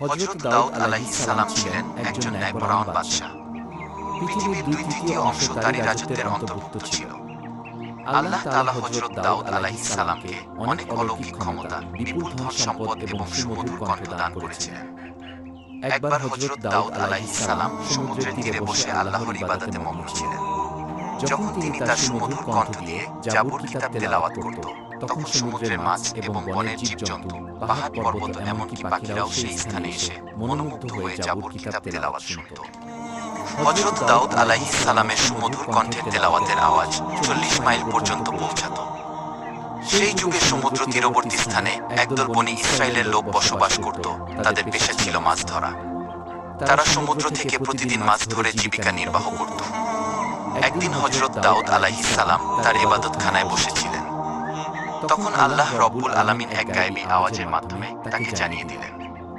হযরত দাউদ আলাইহিস সালাম ছিলেন একজন ন্যায়পরায়ণ বাদশাহ। পৃথিবীর 2/3 অংশ তারই রাজত্বের অন্তর্ভুক্ত ছিল। আল্লাহ তাআলা হযরত দাউদ আলাইহিস সালামকে অনেক অলৌকিক ক্ষমতা, বিপুল ধন সম্পদ এবং সুমধুর কণ্ঠ দান করেছিলেন। একবার হযরত দাউদ আলাইহিস সালাম সমুদ্রের তীরে বসে আল্লাহর ইবাদতে মগ্ন ছিলেন। যখন তিনি তার সুমধুর কণ্ঠ দিয়ে জাবুর কিতাব তেলাওয়াত করত, তখন সমুদ্রের মাছ এবং বনের জীবজন্তু, পাহাড় পর্বত এমনকি পাখিরাও সেই স্থানে এসে মনোমুগ্ধ হয়ে জাবুর কিতাব তেলাওয়াত শুনত। হযরত দাউদ আলাইহিস সালামের সুমধুর কণ্ঠের তেলাওয়াতের আওয়াজ 40 মাইল পর্যন্ত পৌঁছাত। সেই যুগে সমুদ্র তীরবর্তী স্থানে একদল বনী ইসরায়েলের লোক বসবাস করত। তাদের পেশা ছিল মাছ ধরা। তারা সমুদ্র থেকে প্রতিদিন মাছ ধরে জীবিকা নির্বাহ করত। একদিন হযরত দাউদ আলাইহিস সালাম তার ইবাদতখানায় বসেছিলেন। তখন আল্লাহ রব্বুল আলামিন এক গায়েবী আওয়াজের মাধ্যমে তাকে জানিয়ে দিলেন,